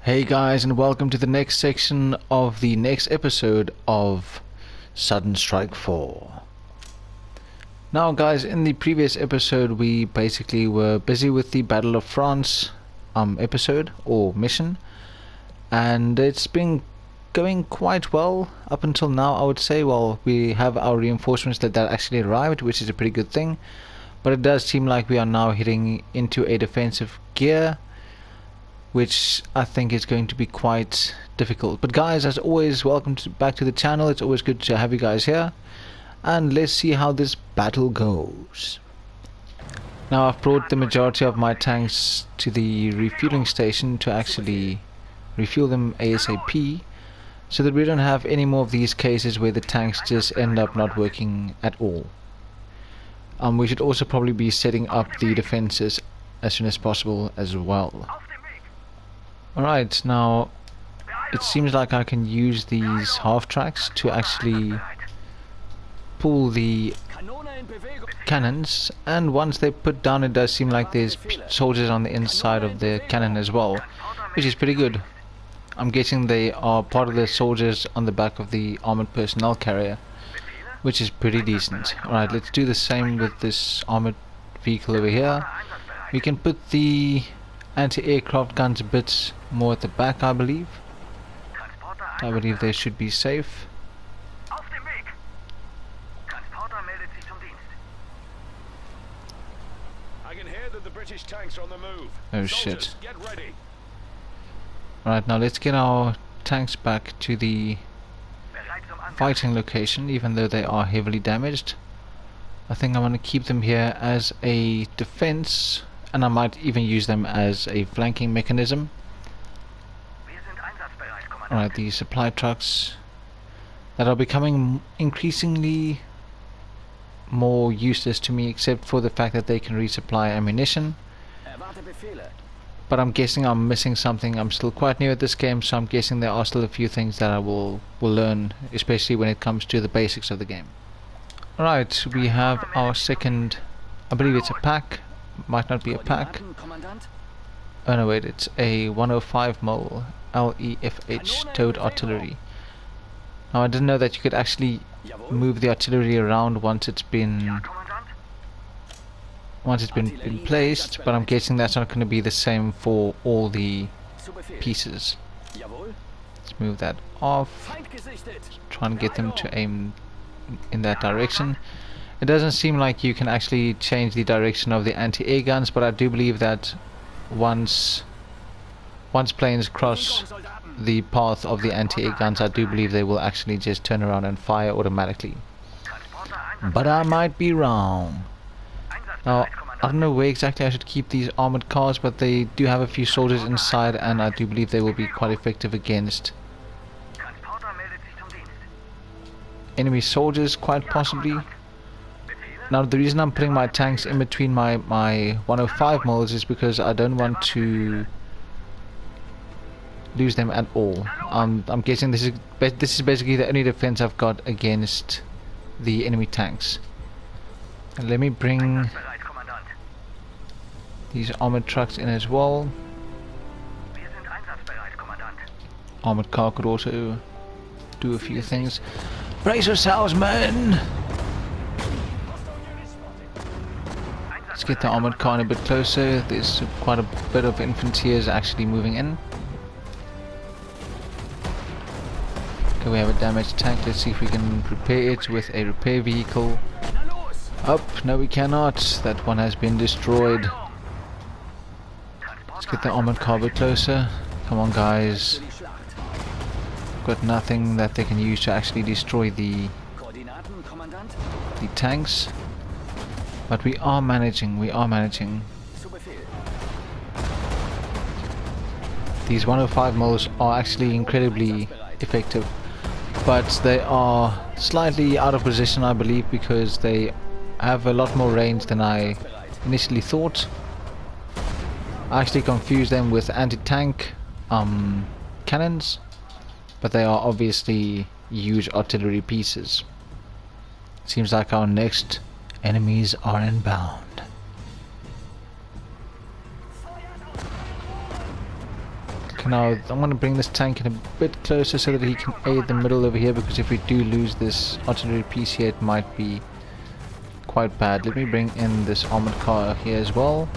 Hey guys, and welcome to the next section of the next episode of Sudden Strike 4. Now guys, in the previous episode we basically were busy with the Battle of France episode or mission, and it's been going quite well up until now, I would say. Well, we have our reinforcements that actually arrived, which is a pretty good thing, but it does seem like we are now heading into a defensive gear, which I think is going to be quite difficult. But guys, as always, welcome back to the channel. It's always good to have you guys here, and let's see how this battle goes. Now I've brought the majority of my tanks to the refueling station to actually refuel them ASAP, so that we don't have any more of these cases where the tanks just end up not working at all. We should also probably be setting up the defenses as soon as possible as well. Alright, now it seems like I can use these half tracks to actually pull the cannons, and once they put down, it does seem like there's soldiers on the inside of the cannon as well, which is pretty good. I'm guessing they are part of the soldiers on the back of the armored personnel carrier, which is pretty decent. Alright, let's do the same with this armored vehicle over here. We can put the anti-aircraft guns a bit more at the back, I believe. I believe they should be safe. I can hear that the British tanks are on the move. Oh Soldiers, shit. get ready. Right, now let's get our tanks back to the fighting location, even though they are heavily damaged. I think I'm going to keep them here as a defense, and I might even use them as a flanking mechanism. Alright, the supply trucks that are becoming increasingly more useless to me, except for the fact that they can resupply ammunition. But I'm guessing I'm missing something. I'm still quite new at this game, so I'm guessing there are still a few things that I will learn, especially when it comes to the basics of the game. Alright, we have our second, I believe it's a pack, might not be a pack. Oh no, wait, it's a 105mm LEFH towed artillery. Now I didn't know that you could actually move the artillery around once it's been placed, but I'm guessing that's not going to be the same for all the pieces. Let's move that off. Try and get them to aim in that direction. It doesn't seem like you can actually change the direction of the anti-air guns, but I do believe that once planes cross the path of the anti-air guns, I do believe they will actually just turn around and fire automatically. But I might be wrong. Now, I don't know where exactly I should keep these armored cars, but they do have a few soldiers inside, and I do believe they will be quite effective against enemy soldiers, quite possibly. Now the reason I'm putting my tanks in between my 105mm is because I don't want to lose them at all. I'm guessing this is basically the only defense I've got against the enemy tanks. And let me bring these armored trucks in as well. Armored car could also do a few things. Brace yourselves, men! Let's get the armored car in a bit closer. There's quite a bit of infantry actually moving in. Okay, we have a damaged tank. Let's see if we can repair it with a repair vehicle. Up, no we cannot. That one has been destroyed. Let's get the armored car a bit closer. Come on guys. Got nothing that they can use to actually destroy the tanks. But we are managing, These 105mm are actually incredibly effective, but they are slightly out of position, I believe, because they have a lot more range than I initially thought. I actually confused them with anti-tank cannons, but they are obviously huge artillery pieces. Seems like our next enemies are inbound. Okay, now I'm going to bring this tank in a bit closer so that he can aid the middle over here, because if we do lose this artillery piece here, it might be quite bad. Let me bring in this armored car here as well.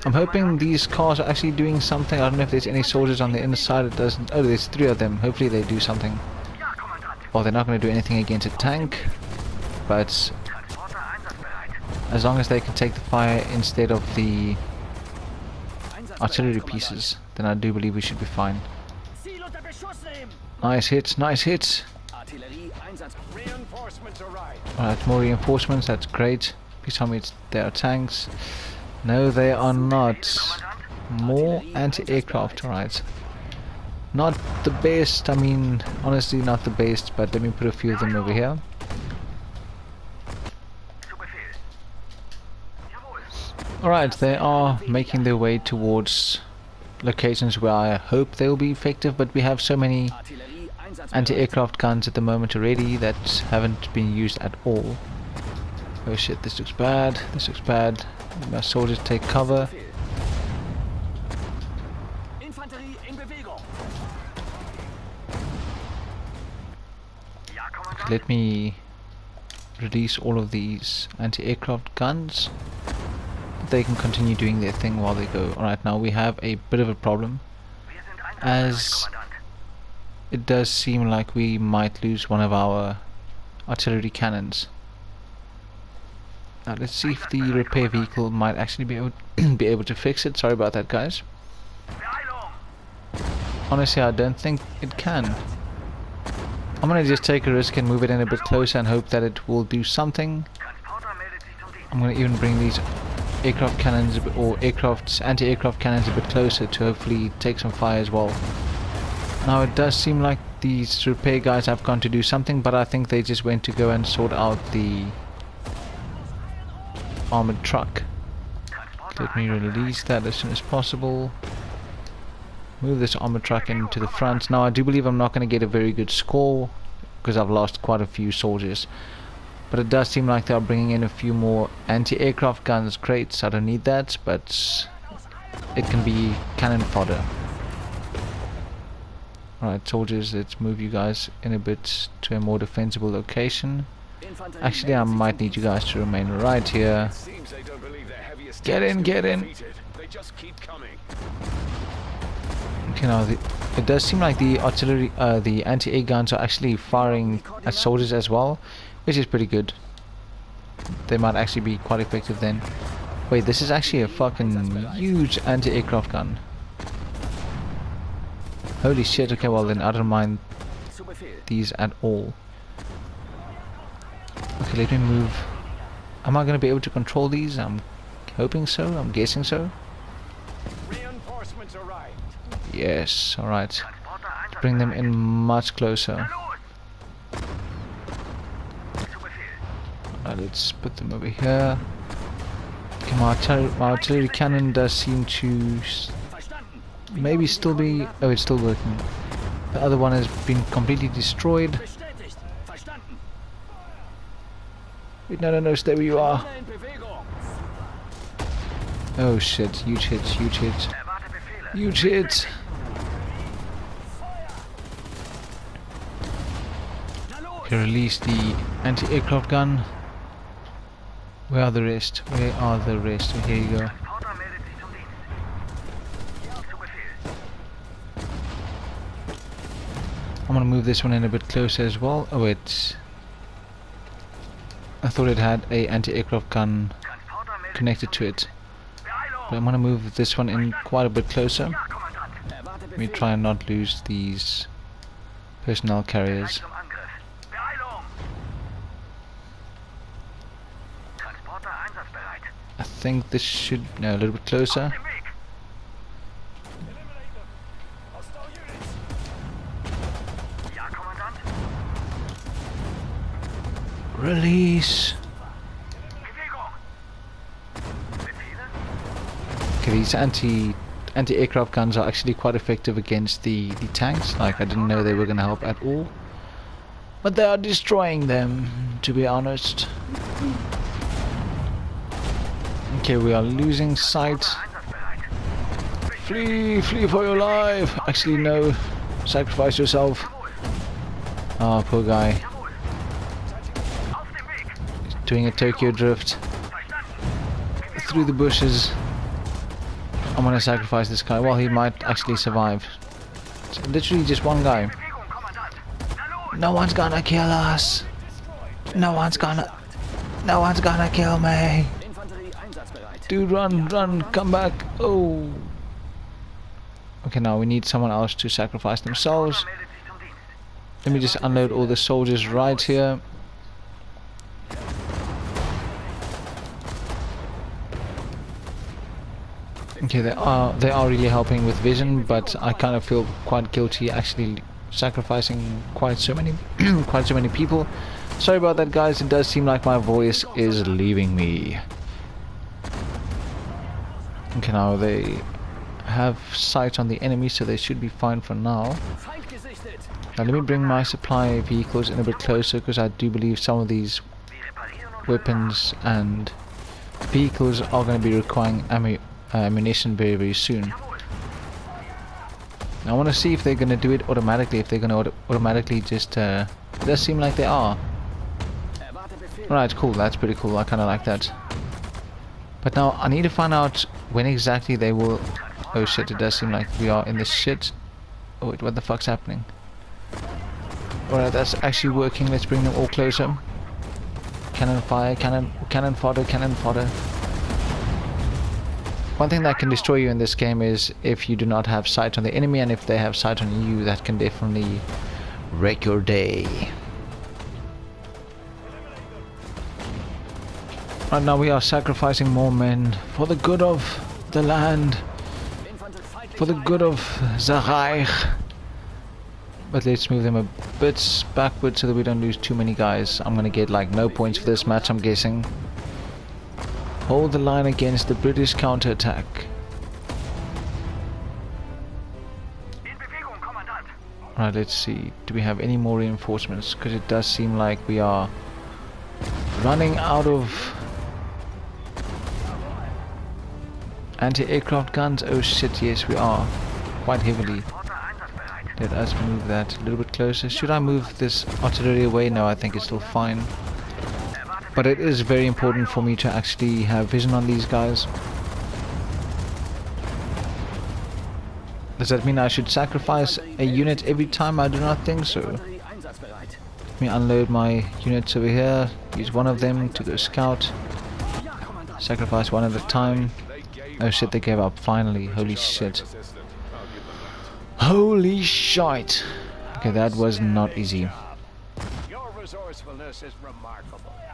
I'm hoping these cars are actually doing something. I don't know if there's any soldiers on the inside. It doesn't. Oh, there's 3 of them. Hopefully they do something. Well, they're not going to do anything against a tank, but as long as they can take the fire instead of the artillery pieces, then I do believe we should be fine. Nice hits, nice hits. Reinforcements arrive. Alright, more reinforcements, that's great. Please tell me they are tanks. No, they are not. More anti-aircraft, alright. Not the best, I mean, honestly not the best, but let me put a few of them over here. Alright, they are making their way towards locations where I hope they will be effective, but we have so many anti-aircraft guns at the moment already that haven't been used at all. Oh shit, this looks bad, this looks bad. My soldiers take cover. Okay, let me release all of these anti-aircraft guns. They can continue doing their thing while they go. Alright, now we have a bit of a problem, as it does seem like we might lose one of our artillery cannons. Now let's see if the repair vehicle might actually be able to fix it. Sorry about that, guys. Honestly, I don't think it can. I'm gonna just take a risk and move it in a bit closer and hope that it will do something. I'm gonna even bring these aircraft cannons or anti-aircraft cannons a bit closer to hopefully take some fire as well. Now it does seem like these repair guys have gone to do something, but I think they just went to go and sort out the armored truck. Let me release that as soon as possible. Move this armored truck into the front. Now I do believe I'm not going to get a very good score because I've lost quite a few soldiers, but it does seem like they are bringing in a few more anti-aircraft guns. Great, I don't need that, but it can be cannon fodder. Alright, soldiers, let's move you guys in a bit to a more defensible location. Actually, I might need you guys to remain right here. Get in, get in! Okay, now it does seem like the artillery, the anti-air guns are actually firing at soldiers as well, which is pretty good. They might actually be quite effective then. Wait, this is actually a fucking huge anti-aircraft gun. Holy shit, okay, well then I don't mind these at all. Okay, let me move. Am I going to be able to control these? I'm hoping so, I'm guessing so. Reinforcements arrived. Yes, alright. Bring them in much closer. Alright, let's put them over here. Okay, my artillery cannon does seem to maybe still be... Oh, it's still working. The other one has been completely destroyed. Wait, no, stay where you are. Oh shit, huge hits, huge hits. Huge hits! Okay, release the anti-aircraft gun. Where are the rest? Where are the rest? Oh, here you go. I'm gonna move this one in a bit closer as well. Oh wait, I thought it had a anti-aircraft gun connected to it. But I'm gonna move this one in quite a bit closer. Let me try and not lose these personnel carriers. I think this should... no, a little bit closer. Release! Okay, these anti-aircraft guns are actually quite effective against the tanks. Like, I didn't know they were going to help at all. But they are destroying them, to be honest. Okay, we are losing sight. Flee! Flee for your life! Actually, no. Sacrifice yourself. Oh, poor guy. He's doing a Tokyo drift. Through the bushes. I'm gonna sacrifice this guy. Well, he might actually survive. It's literally just one guy. No one's gonna kill us. No one's gonna kill me. Dude, run, run, come back. Oh. Okay, now we need someone else to sacrifice themselves. Let me just unload all the soldiers right here. Okay, they are really helping with vision, but I kind of feel quite guilty actually sacrificing quite so many quite so many people. Sorry about that, guys. It does seem like my voice is leaving me. Okay, now they have sight on the enemy, so they should be fine for now. Now let me bring my supply vehicles in a bit closer, because I do believe some of these weapons and vehicles are going to be requiring ammunition very, very soon. Now I want to see if they're going to do it automatically, if they're going to automatically just... it does seem like they are. Alright, cool, that's pretty cool, I kind of like that. But now I need to find out when exactly they will... Oh shit, it does seem like we are in this shit. Oh wait, what the fuck's happening? Alright, that's actually working. Let's bring them all closer. Cannon fire, cannon fodder, cannon fodder. One thing that can destroy you in this game is if you do not have sight on the enemy, and if they have sight on you, that can definitely wreck your day. Right now we are sacrificing more men for the good of the land, for the good of the Reich. But let's move them a bit backward so that we don't lose too many guys. I'm gonna get like no points for this match, I'm guessing. Hold the line against the British counterattack. Right, let's see. Do we have any more reinforcements? Because it does seem like we are running out of anti-aircraft guns. Oh shit, yes we are. Quite heavily. Let us move that a little bit closer. Should I move this artillery away? No, I think it's still fine. But it is very important for me to actually have vision on these guys. Does that mean I should sacrifice a unit every time? I do not think so. Let me unload my units over here. Use one of them to go scout. Sacrifice one at a time. Oh shit, they gave up finally. Holy shit. Holy shite. Okay, that was not easy.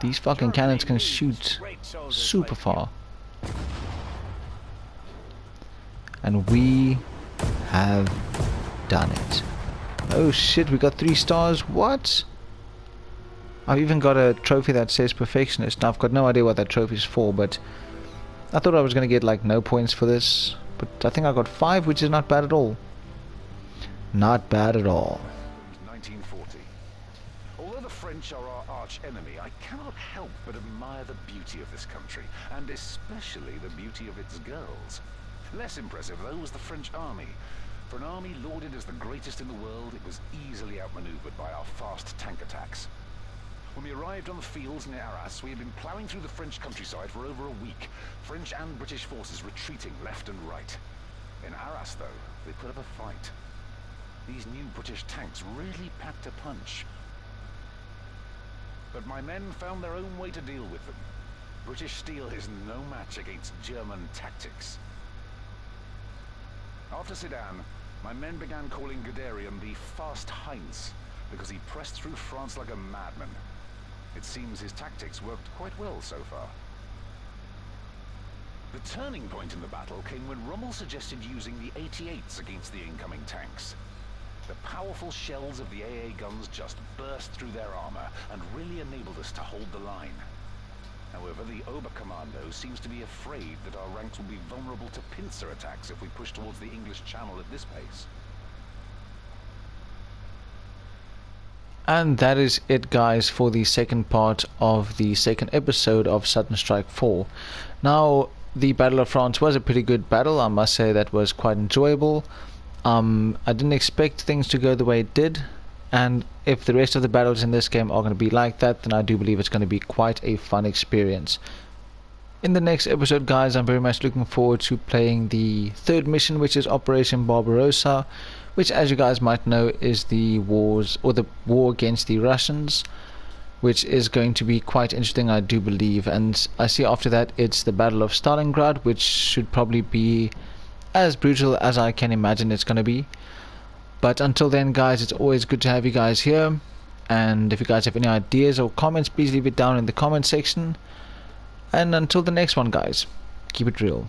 These fucking cannons can shoot super far. And we have done it. Oh shit, we got 3 stars. What? I've even got a trophy that says perfectionist. Now I've got no idea what that trophy is for, but I thought I was going to get like no points for this. But I think I got 5, which is not bad at all. Not bad at all. 1940. Although the French are our arch enemy, I cannot help but admire the beauty of this country, and especially the beauty of its girls. Less impressive, though, was the French army. For an army lauded as the greatest in the world, it was easily outmaneuvered by our fast tank attacks. When we arrived on the fields near Arras, we had been ploughing through the French countryside for over a week, French and British forces retreating left and right. In Arras, though, they put up a fight. These new British tanks really packed a punch. But my men found their own way to deal with them. British steel is no match against German tactics. After Sedan, my men began calling Guderian the Fast Heinz, because he pressed through France like a madman. It seems his tactics worked quite well so far. The turning point in the battle came when Rommel suggested using the 88s against the incoming tanks. The powerful shells of the AA guns just burst through their armor and really enabled us to hold the line. However, the Oberkommando seems to be afraid that our ranks will be vulnerable to pincer attacks if we push towards the English Channel at this pace. And that is it, guys, for the second part of the second episode of Sudden Strike 4. Now, the Battle of France was a pretty good battle. I must say that was quite enjoyable. I didn't expect things to go the way it did, and if the rest of the battles in this game are going to be like that, then I do believe it's going to be quite a fun experience. In the next episode, guys, I'm very much looking forward to playing the third mission, which is Operation Barbarossa, which, as you guys might know, is the war against the Russians, which is going to be quite interesting, I do believe. And I see after that it's the Battle of Stalingrad, which should probably be as brutal as I can imagine it's going to be. But until then, guys, it's always good to have you guys here, and if you guys have any ideas or comments, please leave it down in the comment section. And until the next one, guys, keep it real.